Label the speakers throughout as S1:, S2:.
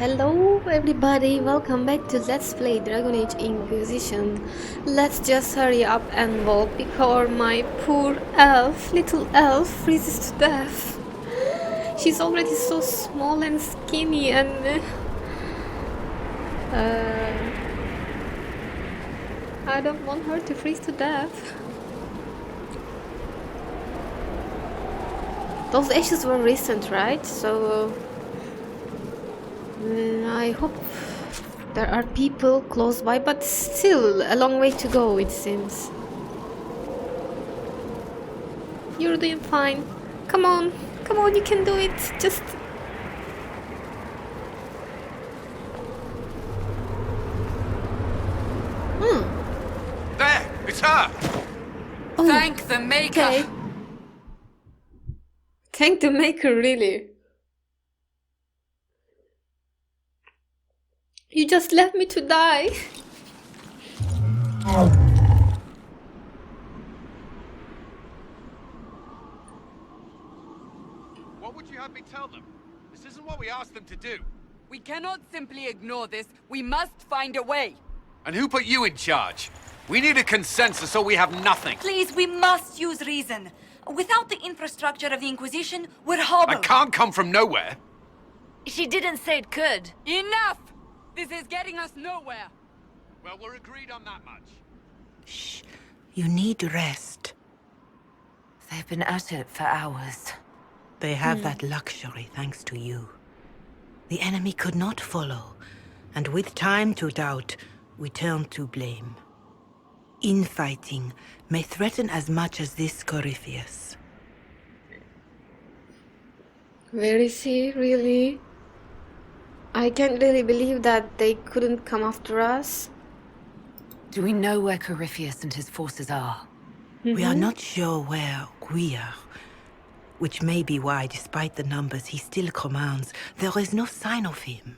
S1: Hello everybody, welcome back to Let's Play Dragon Age Inquisition. Let's just hurry up and walk before my poor little elf freezes to death. She's already so small and skinny and I don't want her to freeze to death. Those ashes were recent, right? So I hope there are people close by, but still a long way to go, it seems. You're doing fine. Come on, you can do it. Just...
S2: There! It's her!
S1: Oh,
S3: thank the Maker!
S1: okay. Thank the Maker, really. You just left me to die.
S2: What would you have me tell them? This isn't what we asked them to do.
S3: We cannot simply ignore this. We must find a way.
S2: And who put you in charge? We need a consensus or we have nothing.
S4: Please, we must use reason. Without the infrastructure of the Inquisition, we're
S2: I
S4: hobbled.
S2: can't come from nowhere.
S5: She didn't say it could.
S3: Enough! This is getting us nowhere.
S2: Well, we're agreed on that much.
S6: Shh. You need rest.
S5: They've been at it for hours.
S6: They have that luxury thanks to you. The enemy could not follow, and with time to doubt, we turn to blame. Infighting may threaten as much as this Corypheus.
S1: Where is he, really? I can't really believe that they couldn't come after us.
S5: Do we know where Corypheus and his forces are?
S6: We are not sure where we are, which may be why, despite the numbers he still commands, there is no sign of him.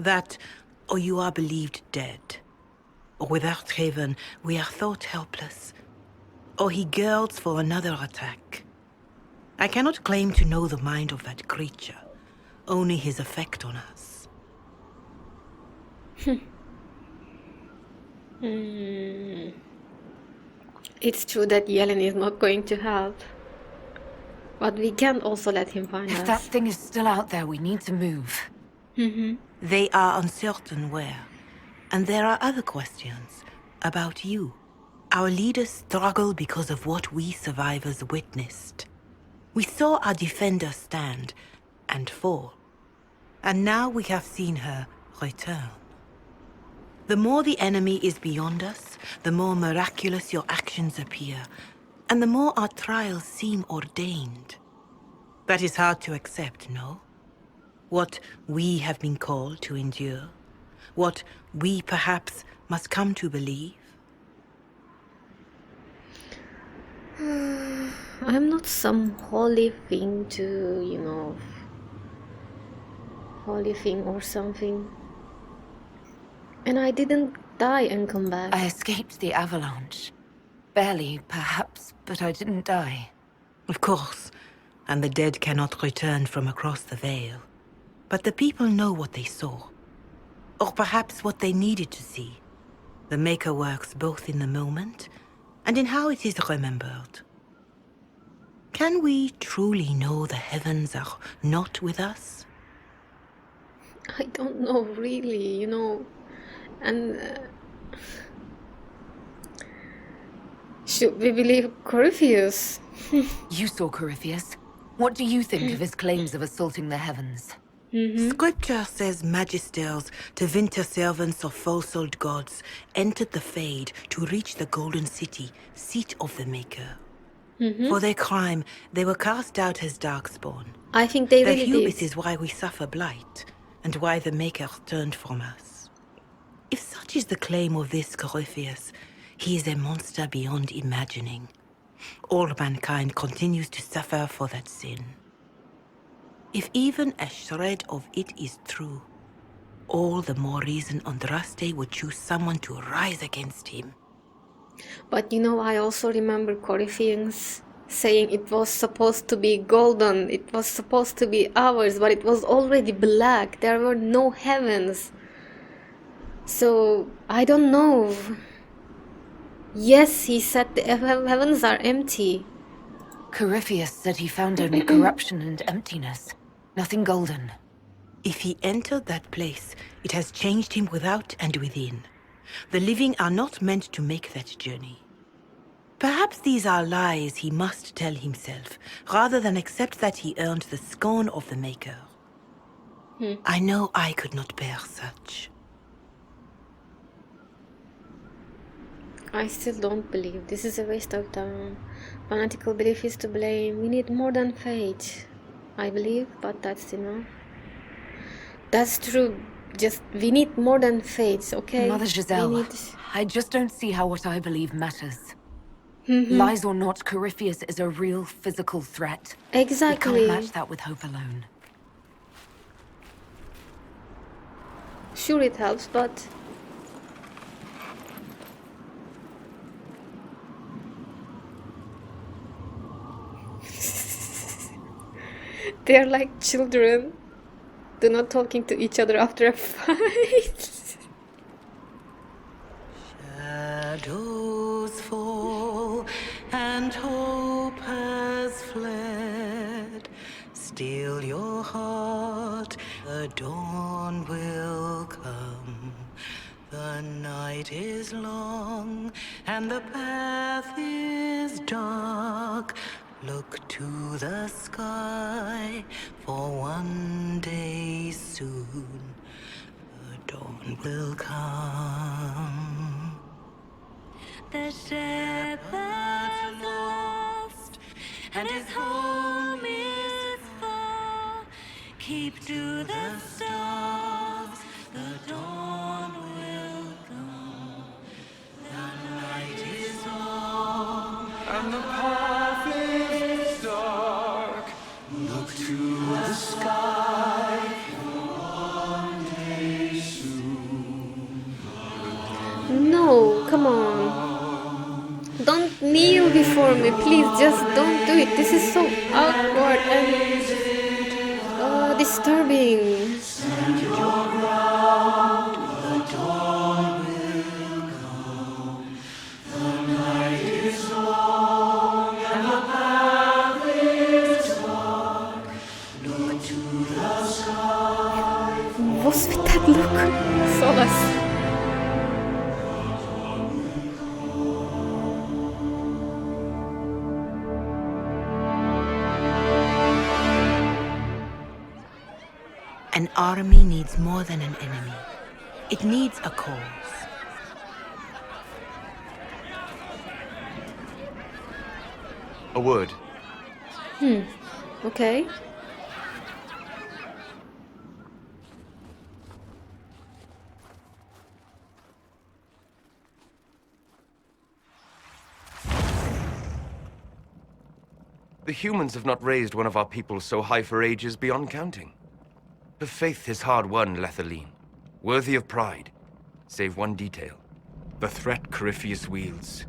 S6: That, or you are believed dead. Or without Haven, we are thought helpless. Or he girds for another attack. I cannot claim to know the mind of that creature, only his effect on us.
S1: It's true that Yellen is not going to help. But we can't also let him find
S5: If
S1: us.
S5: that thing is still out there, we need to move.
S6: They are uncertain where. And there are other questions about you. Our leaders struggle because of what we survivors witnessed. We saw our defender stand and fall. And now we have seen her return. The more the enemy is beyond us, the more miraculous your actions appear, and the more our trials seem ordained. That is hard to accept, no? What we have been called to endure, what we perhaps must come to believe.
S1: I'm not some holy thing to, holy thing or something. And I didn't die and come back.
S5: I escaped the avalanche. Barely, perhaps, but I didn't die.
S6: Of course, and the dead cannot return from across the veil. But the people know what they saw. Or perhaps what they needed to see. The Maker works both in the moment and in how it is remembered. Can we truly know the heavens are not with us?
S1: I don't know, really, And should we believe Corypheus?
S5: You saw Corypheus. What do you think of his claims of assaulting the heavens?
S6: Scripture says magisters, divinter servants of false-old gods, entered the Fade to reach the Golden City, seat of the Maker. For their crime, they were cast out as darkspawn.
S1: I think they
S6: Their
S1: really
S6: hubris
S1: did.
S6: is why we suffer blight, and why the Maker turned from us. If such is the claim of this Corypheus, he is a monster beyond imagining. All mankind continues to suffer for that sin. If even a shred of it is true, all the more reason Andraste would choose someone to rise against him.
S1: But I also remember Corypheus saying it was supposed to be golden, it was supposed to be ours, but it was already black. There were no heavens. So, I don't know. Yes, he said the heavens are empty.
S5: Corypheus said he found only corruption and emptiness. Nothing golden.
S6: If he entered that place, it has changed him without and within. The living are not meant to make that journey. Perhaps these are lies he must tell himself, rather than accept that he earned the scorn of the Maker. I know I could not bear such.
S1: I still don't believe. This is a waste of time. Fanatical belief is to blame. We need more than faith. I believe, but that's enough. That's true. Just, we need more than faith, okay?
S5: Mother Giselle,
S1: We need...
S5: I just don't see how what I believe matters. Lies or not, Corypheus is a real physical threat.
S1: Exactly.
S5: We can't match that with hope alone.
S1: Sure, it helps, but... They're like children. They're not talking to each other after a fight.
S6: Shadows fall and hope has fled. Still your heart, the dawn will come. The night is long and the path is dark. Look to the sky, for one day soon the dawn will come. The shepherd's lost, and his home is far. Keep to the stars, the dawn will come. The night is long,
S2: And the path is dark.
S6: look to the sky.
S1: No, come on. Don't kneel before me, please. Just don't do it. This is so awkward and disturbing. What's with that look? Solace.
S6: An army needs more than an enemy. It needs a cause.
S7: A word.
S1: Okay.
S7: The humans have not raised one of our people so high for ages beyond counting. Her faith is hard-won, Lethaline, worthy of pride, save one detail.
S2: The threat Corypheus wields.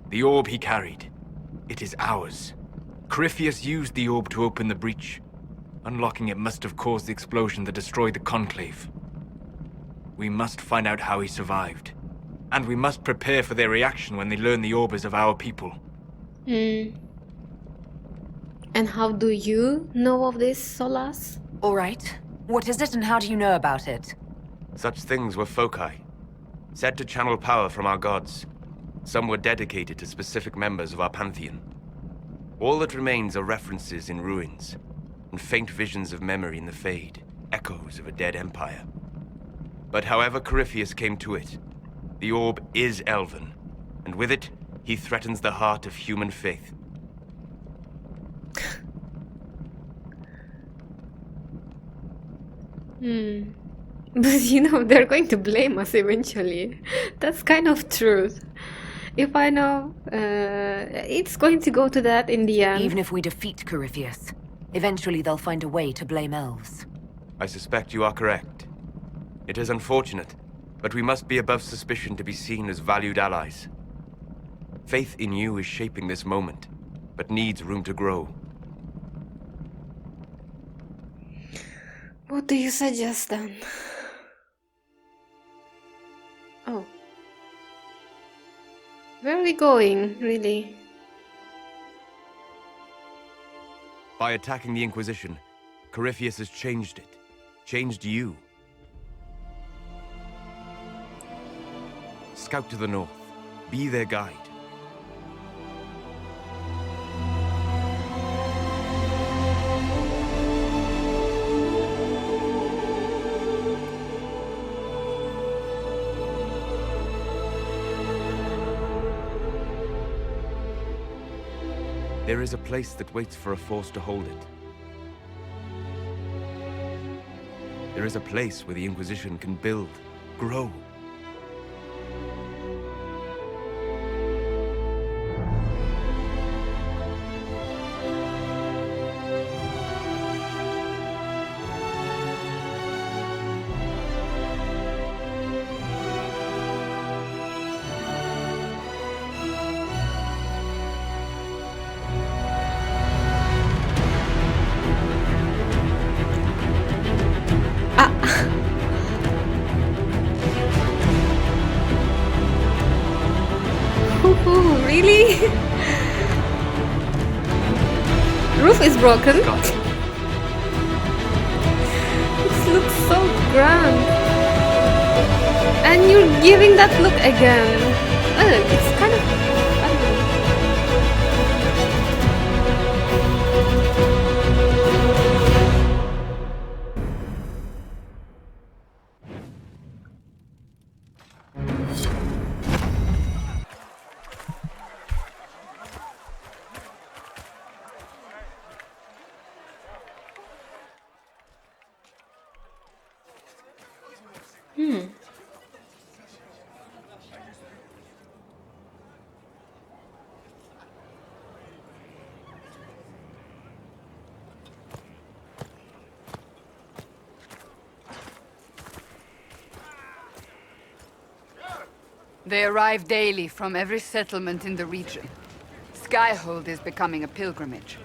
S2: The orb he carried. It is ours. Corypheus used the orb to open the breach. Unlocking it must have caused the explosion that destroyed the Conclave. We must find out how he survived. And we must prepare for their reaction when they learn the orb is of our people.
S1: And how do you know of this, Solas?
S5: All right. What is it and how do you know about it?
S7: Such things were foci, said to channel power from our gods. Some were dedicated to specific members of our pantheon. All that remains are references in ruins, and faint visions of memory in the Fade, echoes of a dead empire. But however Corypheus came to it, the orb is elven, and with it, he threatens the heart of human faith.
S1: But you know, they're going to blame us eventually. That's kind of truth. If I know, it's going to go to that in the end.
S5: Even if we defeat Corypheus, eventually they'll find a way to blame elves.
S7: I suspect you are correct. It is unfortunate, but we must be above suspicion to be seen as valued allies. Faith in you is shaping this moment, but needs room to grow.
S1: What do you suggest then? Oh. Where are we going, really?
S7: By attacking the Inquisition, Corypheus has changed it. Changed you. Scout to the north. Be their guide. There is a place that waits for a force to hold it. There is a place where the Inquisition can build, grow.
S1: Really? Roof is broken. It looks so grand. And you're giving that look again. It's kind of... I don't know.
S3: They arrive daily from every settlement in the region. Skyhold is becoming a pilgrimage.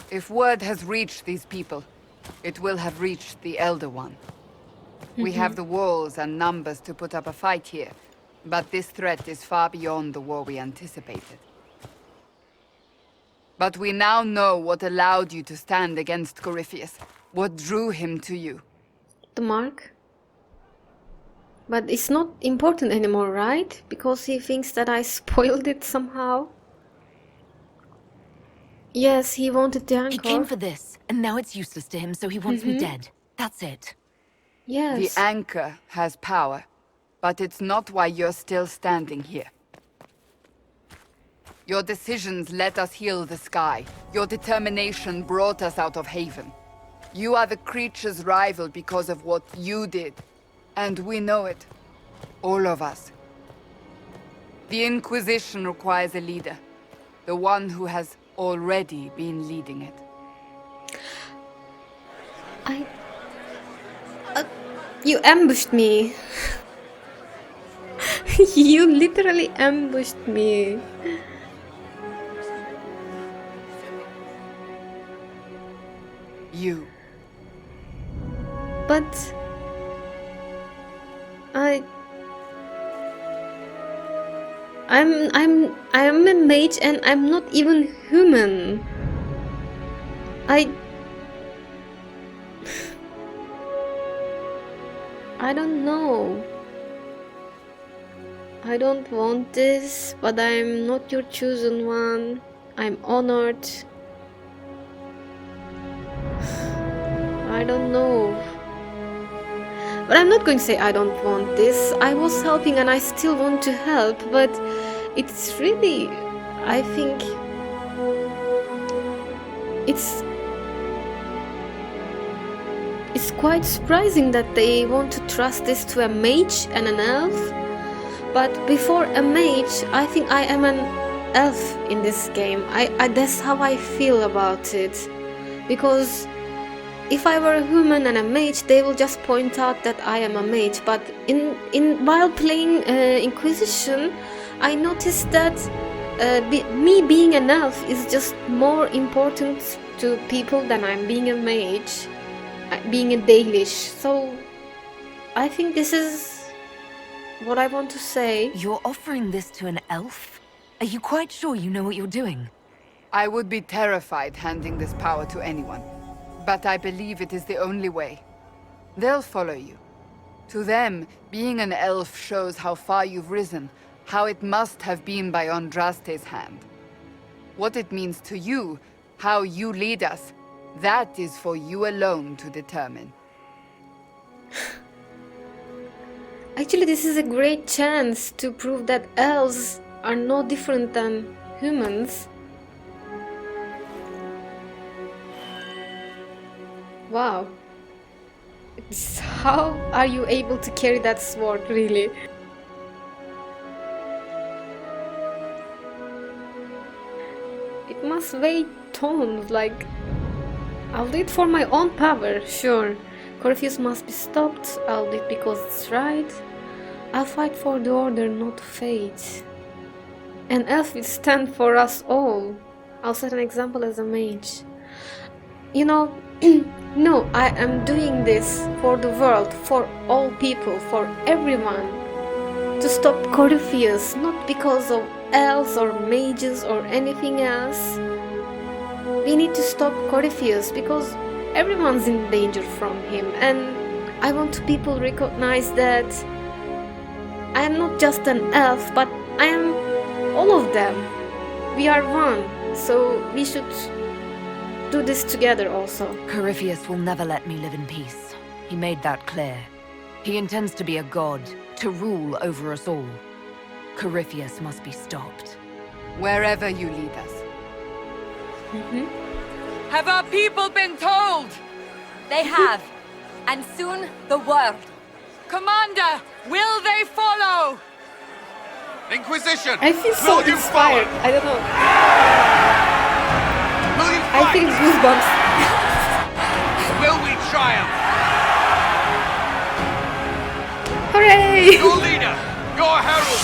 S3: If word has reached these people, it will have reached the Elder One. We have the walls and numbers to put up a fight here, but this threat is far beyond the war we anticipated. But we now know what allowed you to stand against Corypheus, what drew him to you.
S1: The mark? But it's not important anymore, right? Because he thinks that I spoiled it somehow. Yes, he wanted the anchor.
S5: He came for this, and now it's useless to him, so he wants me dead. That's it.
S1: Yes.
S3: The anchor has power, but it's not why you're still standing here. Your decisions let us heal the sky. Your determination brought us out of Haven. You are the creature's rival because of what you did. And we know it. All of us. The Inquisition requires a leader. The one who has already been leading it.
S1: You ambushed me. You literally ambushed me.
S3: You.
S1: But I am a mage and I'm not even human. I don't know. I don't want this, but I'm not your chosen one. I'm honored. I don't know. But I'm not going to say I don't want this. I was helping and I still want to help, but it's really, I think it's quite surprising that they want to trust this to a mage and an elf. But before a mage, I think I am an elf in this game. That's how I feel about it. Because if I were a human and a mage, they will just point out that I am a mage. But while playing Inquisition, I noticed that me being an elf is just more important to people than I'm being a mage, being a Dalish. So I think this is what I want to say.
S5: You're offering this to an elf? Are you quite sure you know what you're doing?
S3: I would be terrified handing this power to anyone. But I believe it is the only way. They'll follow you. To them, being an elf shows how far you've risen, how it must have been by Andraste's hand. What it means to you, how you lead us, that is for you alone to determine.
S1: Actually, this is a great chance to prove that elves are no different than humans. Wow. How are you able to carry that sword, really? It must weigh tons, like... I'll do it for my own power, sure. Corypheus must be stopped, I'll do it because it's right. I'll fight for the order, not fate. An elf will stand for us all. I'll set an example as a mage. You know, no, I am doing this for the world, for all people, for everyone. To stop Corypheus, not because of elves or mages or anything else. We need to stop Corypheus because everyone's in danger from him, and I want people to recognize that I am not just an elf, but I am all of them. We are one, so we should do this together also.
S5: Corypheus will never let me live in peace. He made that clear. He intends to be a god, to rule over us all. Corypheus must be stopped.
S3: Wherever you lead us. Have our people been told?
S4: They have. And soon, the world.
S3: Commander, will they follow?
S7: Inquisition!
S1: I feel so
S7: Will you
S1: inspired.
S7: follow?
S1: I don't know.
S7: Will you
S1: I
S7: fight?
S1: feel goosebumps.
S7: Will we triumph?
S1: Hooray!
S7: Your leader, your herald,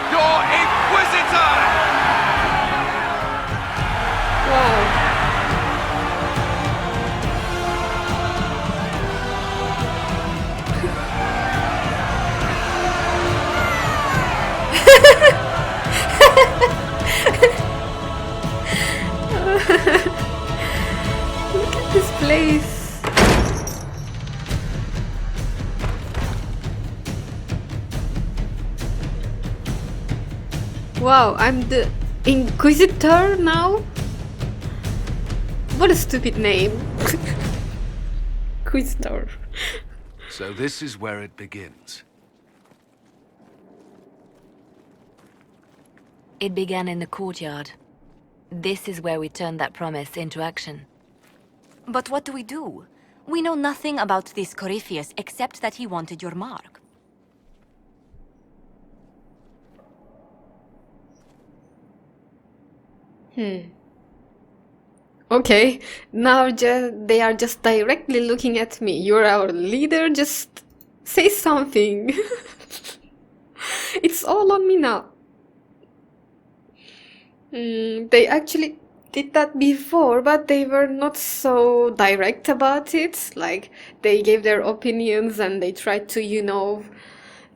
S7: your Inquisitor!
S1: Wow. Look at this place. Wow, I'm the Inquisitor now? What a stupid name. Inquisitor.
S8: So this is where it begins.
S9: It began in the courtyard. This is where we turned that promise into action.
S4: But what do we do? We know nothing about this Corypheus except that he wanted your mark.
S1: Okay, now they are just directly looking at me. You're our leader, just say something. It's all on me now. They actually did that before, but they were not so direct about it. Like, they gave their opinions and they tried to, you know,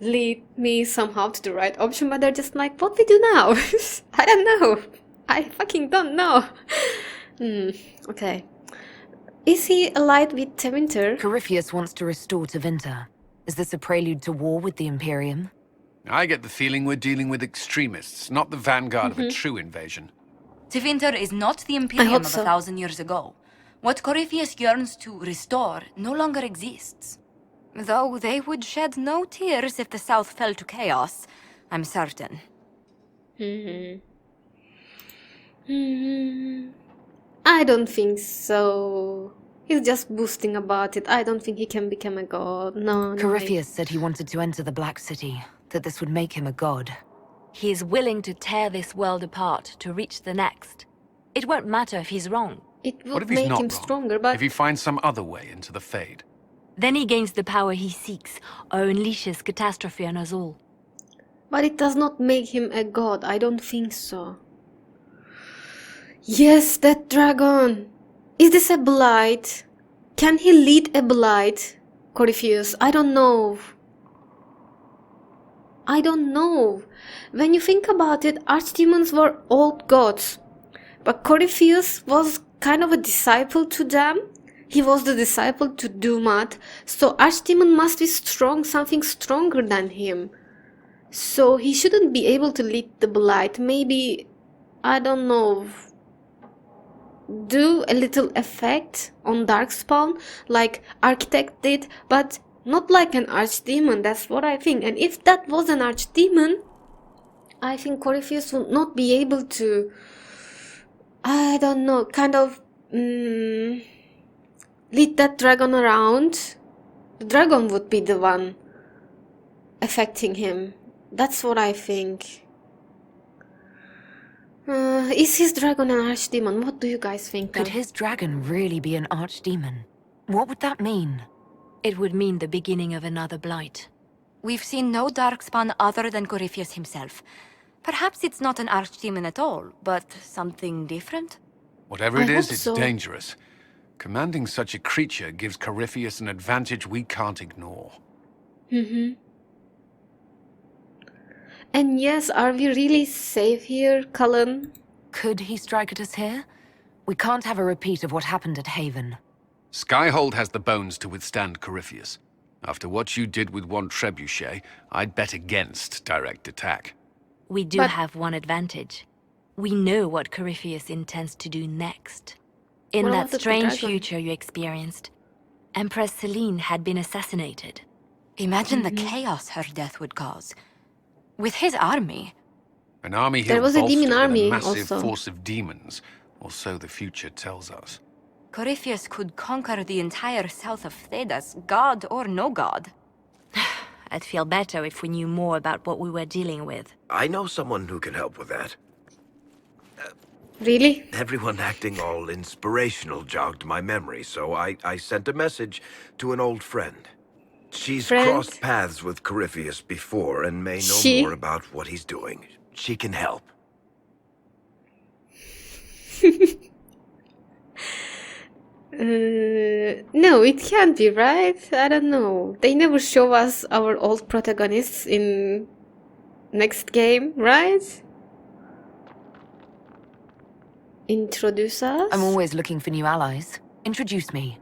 S1: lead me somehow to the right option, but they're just like, what we do now? I don't know. I fucking don't know. Okay. Is he allied with Tevinter?
S5: Corypheus wants to restore Tevinter. Is this a prelude to war with the Imperium?
S8: I get the feeling we're dealing with extremists, not the vanguard of a true invasion.
S4: Tevinter is not the Imperium
S1: hope
S4: of
S1: so.
S4: 1,000 years ago. What Corypheus yearns to restore no longer exists. Though they would shed no tears if the South fell to chaos, I'm certain.
S1: I don't think so. He's just boasting about it. I don't think he can become a god. No, no.
S5: Corypheus said he wanted to enter the Black City, that this would make him a god.
S9: He is willing to tear this world apart to reach the next. It won't matter if he's wrong.
S1: It
S8: What
S1: would
S8: if he's
S1: make
S8: not
S1: him
S8: wrong?
S1: stronger, but
S8: If he finds some other way into the Fade?
S9: Then he gains the power he seeks, or unleashes catastrophe on us all.
S1: it does not make him a god. I don't think so. Yes, that dragon. Is this a blight? Can he lead a blight? Corypheus, I don't know. I don't know. When you think about it, archdemons were old gods. But Corypheus was kind of a disciple to them. He was the disciple to Dumat. So archdemon must be strong, something stronger than him. So he shouldn't be able to lead the blight. Maybe, I don't know, do a little effect on Darkspawn like Architect did, but not like an archdemon. That's what I think. And if that was an archdemon, I think Corypheus would not be able to, I don't know, kind of lead that dragon around. The dragon would be the one affecting him. That's what I think. Is his dragon an archdemon? What do you guys think?
S5: Could his dragon really be an archdemon? What would that mean?
S9: It would mean the beginning of another blight.
S4: We've seen no darkspawn other than Corypheus himself. Perhaps it's not an archdemon at all, but something different?
S8: Whatever
S1: I
S8: it is,
S1: hope
S8: it's
S1: so.
S8: dangerous. Commanding such a creature gives Corypheus an advantage we can't ignore.
S1: And yes, are we really safe here, Cullen?
S5: Could he strike at us here? We can't have a repeat of what happened at Haven.
S8: Skyhold has the bones to withstand Corypheus. After what you did with one trebuchet, I'd bet against direct attack.
S9: We do
S1: But-
S9: have one advantage. We know what Corypheus intends to do next. In
S1: What
S9: that
S1: about the
S9: strange
S1: dragon?
S9: future you experienced, Empress Celine had been assassinated.
S4: Imagine the chaos her death would cause. With his army.
S8: An army
S1: There
S8: he'll
S1: was a
S8: bolster
S1: demon
S8: with
S1: army
S8: a massive
S1: also.
S8: force of demons, or so the future tells us.
S4: Corypheus could conquer the entire south of Thedas, god or no god.
S9: I'd feel better if we knew more about what we were dealing with.
S10: I know someone who can help with that.
S1: Really?
S10: Everyone acting all inspirational jogged my memory, so I sent a message to an old friend. She's
S1: Friend?
S10: crossed paths with Corypheus before and may know
S1: She?
S10: more about what he's doing. She can help.
S1: No, it can't be, right? I don't know. They never show us our old protagonists in next game, right? Introduce us?
S5: I'm always looking for new allies. Introduce me.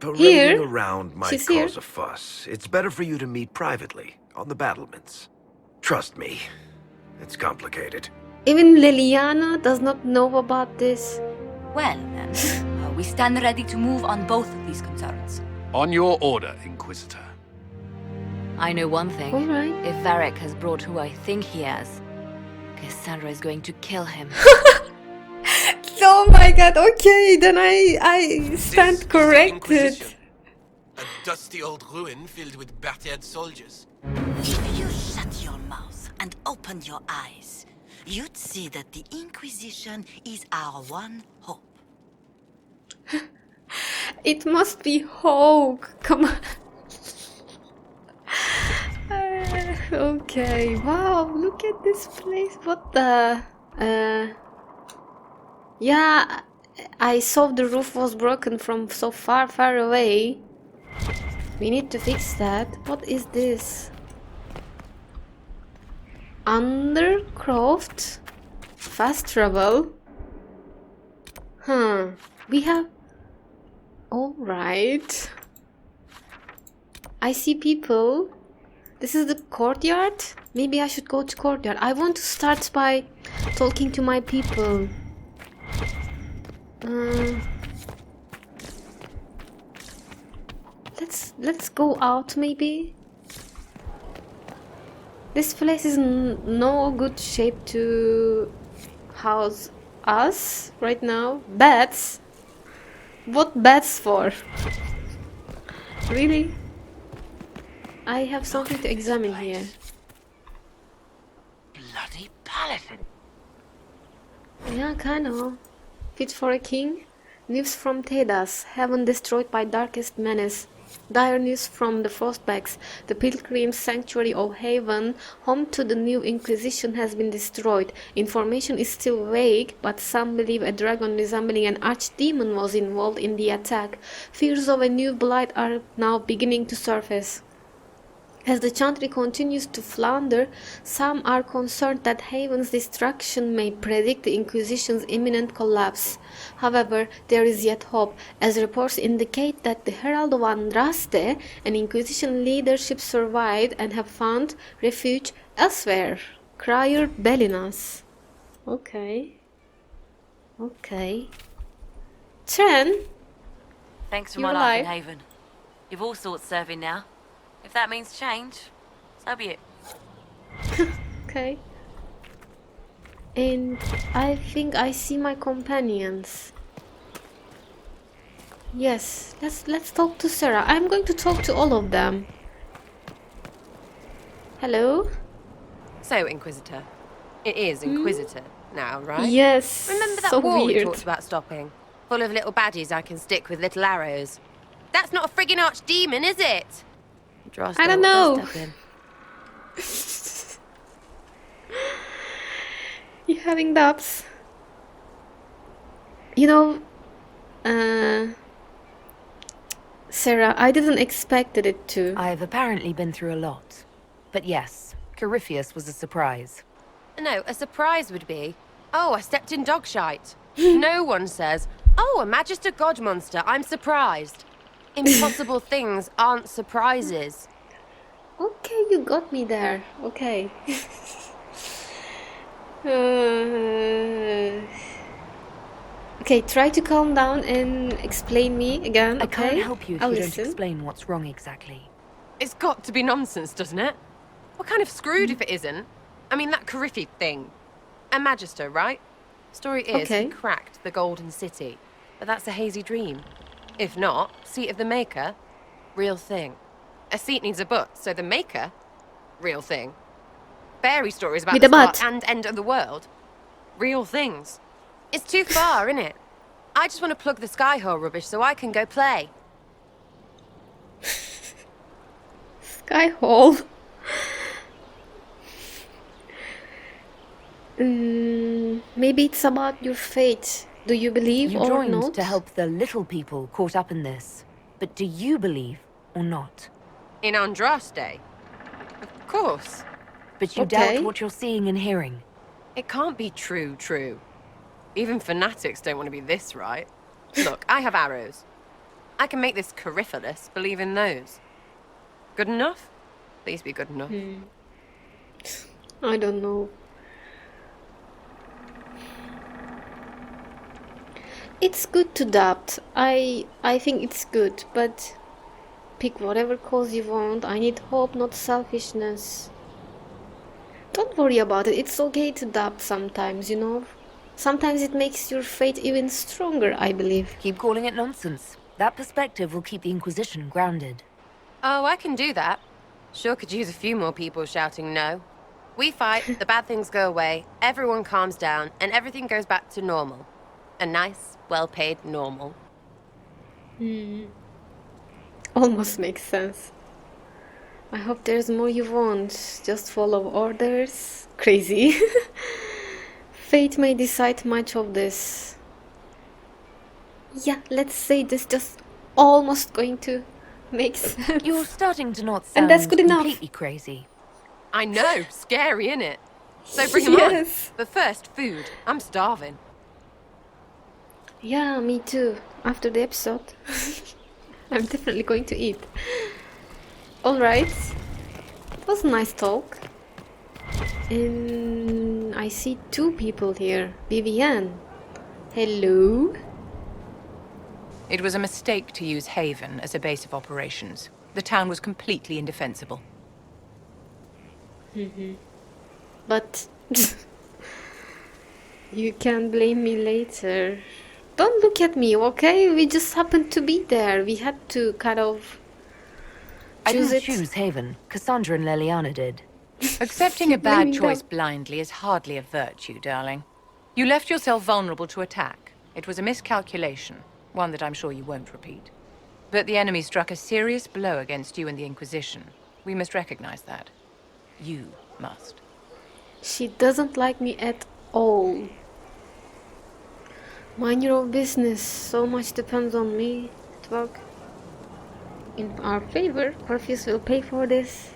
S10: Parading
S1: Here?
S10: around might
S1: She's here.
S10: cause a fuss. It's better for you to meet privately, on the battlements. Trust me, it's complicated.
S1: Even Liliana does not know about this.
S4: Well, then, we stand ready to move on both of these concerns.
S8: On your order, Inquisitor.
S9: I know one thing.
S1: Alright.
S9: If Varric has brought who I think he has, Cassandra is going to kill him.
S1: Oh my god, okay, then I stand corrected.
S11: A dusty old ruin filled with battered soldiers.
S12: If you shut your mouth and open your eyes, you'd see that the Inquisition is our one hope.
S1: It must be Hogue. Come on. Okay, wow, look at this place. What the? Yeah, I saw the roof was broken from so far, far away. We need to fix that. What is this? Undercroft? Fast travel? Huh. We have... Alright. I see people. This is the courtyard? Maybe I should go to courtyard. I want to start by talking to my people. Let's go out maybe. This place is no good shape to house us right now. Bats? What bats for? Really? I have something to examine here.
S12: Bloody paladin.
S1: Yeah, kinda. Fit for a king? News from Thedas, heaven destroyed by darkest menace. Dire news from the Frostbacks. The pilgrim sanctuary of Haven, home to the new Inquisition, has been destroyed. Information is still vague, but some believe a dragon resembling an archdemon was involved in the attack. Fears of a new blight are now beginning to surface. As the Chantry continues to flounder, some are concerned that Haven's destruction may predict the Inquisition's imminent collapse. However, there is yet hope, as reports indicate that the Herald of Andraste and Inquisition leadership survived and have found refuge elsewhere. Crier Bellinas. Okay. Okay. Chen?
S9: Thanks for
S1: You're
S9: my life in
S1: alive.
S9: Haven. You've all sorts serving now. If that means change, so be it.
S1: Okay. And I think I see my companions. Yes, let's talk to Sarah. I'm going to talk to all of them. Hello?
S13: So, Inquisitor. It is Inquisitor now, right?
S1: Yes.
S13: Remember that
S1: so
S13: war we
S1: weird.
S13: talked about stopping? Full of little baddies I can stick with little arrows. That's not a friggin' archdemon, is it?
S1: I don't know. You having doubts? You know, Sarah, I didn't expect it to.
S5: I've apparently been through a lot. But yes, Corypheus was a surprise.
S13: No, a surprise would be, oh, I stepped in dog shite. No one says, oh, a Magister God monster, I'm surprised. Impossible things aren't surprises.
S1: Okay, you got me there. Okay. Okay, try to calm down and explain me again,
S5: I
S1: okay?
S5: can't help you if
S1: I'll
S5: you
S1: listen.
S5: don't explain what's wrong exactly.
S13: It's got to be nonsense, doesn't it? We're kind of screwed if it isn't. I mean, that Corypheus thing. A Magister, right? Story is he cracked the Golden City, but that's a hazy dream. If not, seat of the Maker, real thing. A seat needs a butt, so the Maker, real thing. Fairy stories about
S1: With
S13: the
S1: a butt.
S13: start and end of the world, real things. It's too far, innit? I just want to plug the Skyhold rubbish so I can go play.
S1: Skyhold. Maybe it's about your fate. Do you believe
S5: You
S1: or
S5: joined
S1: not?
S5: to help the little people caught up in this. But do you believe or not?
S13: In Andraste? Of course.
S5: But you doubt what you're seeing and hearing.
S13: It can't be true. Even fanatics don't want to be this right. Look, I have arrows. I can make this Corypheus believe in those. Good enough? Please be good enough.
S1: I don't know. It's good to doubt. I think it's good, but pick whatever cause you want. I need hope, not selfishness. Don't worry about it. It's okay to doubt sometimes, you know. Sometimes it makes your faith even stronger, I believe.
S5: Keep calling it nonsense. That perspective will keep the Inquisition grounded.
S13: Oh, I can do that. Sure could use a few more people shouting no. We fight, the bad things go away, everyone calms down, and everything goes back to normal. A nice, well-paid normal.
S1: Almost makes sense. I hope there's more you want. Just follow orders. Crazy. Fate may decide much of this. Yeah, let's say this just almost going to make sense.
S5: You're starting to not sound
S1: And that's good enough.
S5: completely crazy.
S13: I know, scary, innit? So bring 'em on. But first, food. I'm starving.
S1: Yeah, me too. After the episode, I'm definitely going to eat. Alright. It was a nice talk. And I see two people here. Vivienne. Hello.
S14: It was a mistake to use Haven as a base of operations. The town was completely indefensible.
S1: But you can blame me later. Don't look at me, okay? We just happened to be there. We had to kind of
S5: I
S1: choose
S5: didn't
S1: it.
S5: choose Haven. Cassandra and Leliana did.
S14: Accepting a bad
S1: Blaming
S14: choice
S1: them.
S14: blindly is hardly a virtue, darling. You left yourself vulnerable to attack. It was a miscalculation, one that I'm sure you won't repeat. But the enemy struck a serious blow against you and the Inquisition. We must recognize that. You must.
S1: She doesn't like me at all. Mind your own business. So much depends on me at work. In our favor, Perseus will pay for this.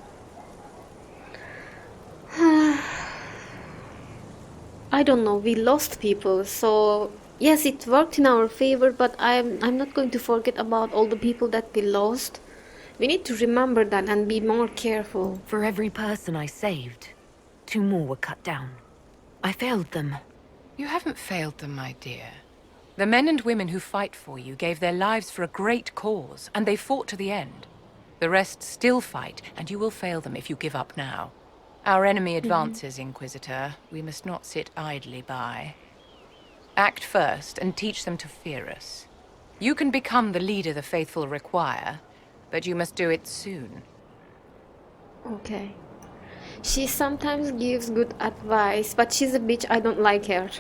S1: I don't know, we lost people, so yes, it worked in our favor, but I'm not going to forget about all the people that we lost. We need to remember that and be more careful.
S5: For every person I saved, 2 more were cut down. I failed them.
S14: You haven't failed them, my dear. The men and women who fight for you gave their lives for a great cause, and they fought to the end. The rest still fight, and you will fail them if you give up now. Our enemy advances, Inquisitor. We must not sit idly by. Act first and teach them to fear us. You can become the leader the faithful require, but you must do it soon.
S1: Okay. She sometimes gives good advice, but she's a bitch, I don't like her.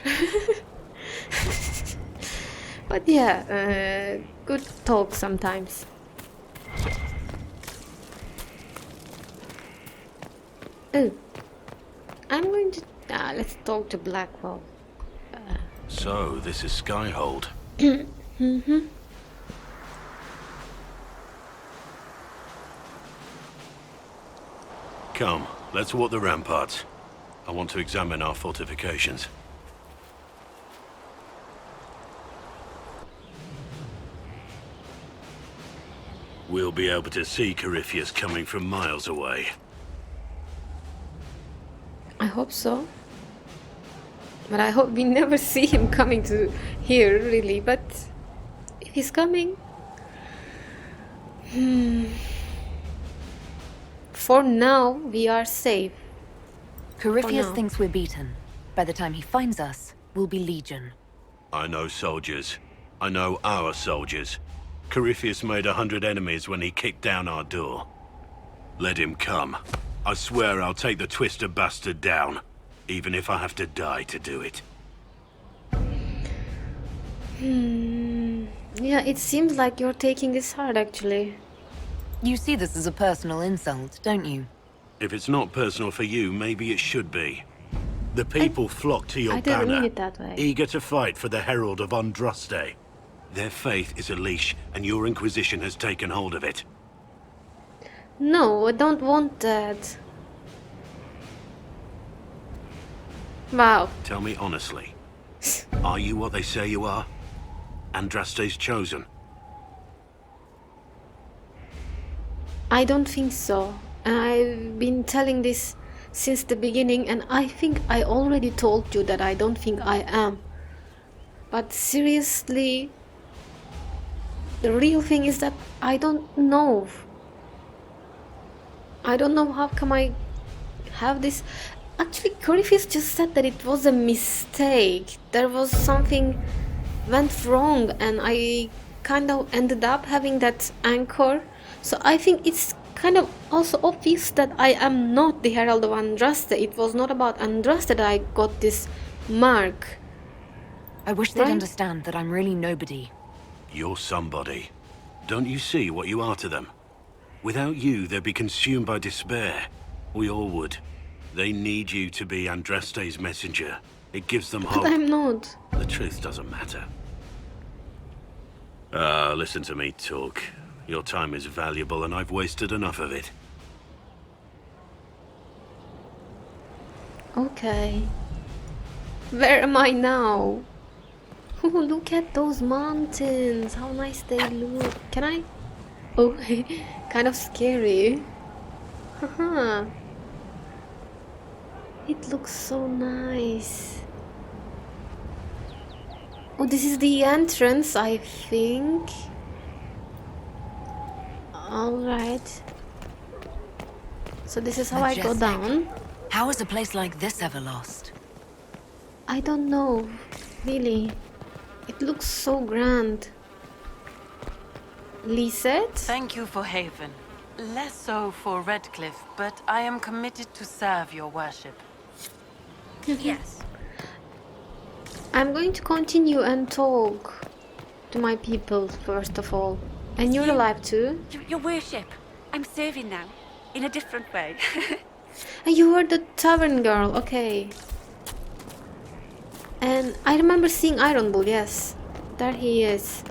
S1: But yeah, good talk sometimes. Oh, I'm going to... let's talk to Blackwell.
S15: So, this is Skyhold.
S1: Mm-hmm.
S15: Come, let's walk the ramparts. I want to examine our fortifications. We'll be able to see Corypheus coming from miles away.
S1: I hope so. But I hope we never see him coming to here, really. But if he's coming... For now, we are safe.
S5: Corypheus thinks we're beaten. By the time he finds us, we'll be legion.
S15: I know soldiers. I know our soldiers. Corypheus made 100 enemies when he kicked down our door. Let him come. I swear I'll take the twisted bastard down, even if I have to die to do it.
S1: Yeah, it seems like you're taking this hard, actually.
S5: You see this as a personal insult, don't you?
S15: If it's not personal for you, maybe it should be. The people flock to your
S1: I didn't
S15: banner,
S1: mean it that way.
S15: eager to fight for the Herald of Andraste. Their faith is a leash, and your Inquisition has taken hold of it.
S1: No, I don't want that. Wow.
S15: Tell me honestly, are you what they say you are? Andraste's chosen?
S1: I don't think so. I've been telling this since the beginning, and I think I already told you that I don't think I am. But seriously, the real thing is that I don't know. I don't know how come I have this. Actually, Corypheus just said that it was a mistake. There was something went wrong, and I kind of ended up having that anchor. So I think it's kind of also obvious that I am not the Herald of Andraste. It was not about Andraste that I got this mark.
S5: I wish they'd understand that I'm really nobody.
S15: You're somebody. Don't you see what you are to them? Without you, they'd be consumed by despair. We all would. They need you to be Andraste's messenger. It gives them hope.
S1: But I'm not.
S15: The truth doesn't matter. Listen to me talk. Your time is valuable, and I've wasted enough of it.
S1: Okay. Where am I now? Oh, look at those mountains. How nice they look. Can I? Oh, kind of scary. Haha. It looks so nice. Oh, this is the entrance, I think. Alright. So this is how I go down.
S5: How is a place like this ever lost?
S1: I don't know, really. It looks so grand. Lisette?
S16: Thank you for Haven. Less so for Redcliffe, but I am committed to serve your worship.
S4: Yes.
S1: I'm going to continue and talk to my people first of all. And you're alive too?
S17: Your worship. I'm serving now. In a different way.
S1: You were the tavern girl, okay. And I remember seeing Iron Bull, yes. There he is.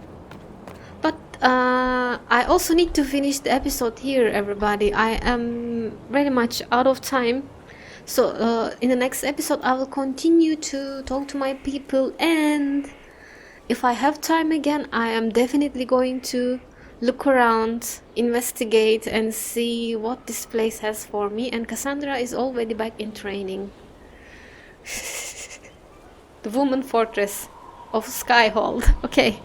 S1: But I also need to finish the episode here, everybody. I am very much out of time. So in the next episode I will continue to talk to my people, and if I have time again I am definitely going to look around, investigate and see what this place has for me. And Cassandra is already back in training. The woman fortress of Skyhold. Okay,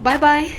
S1: bye bye.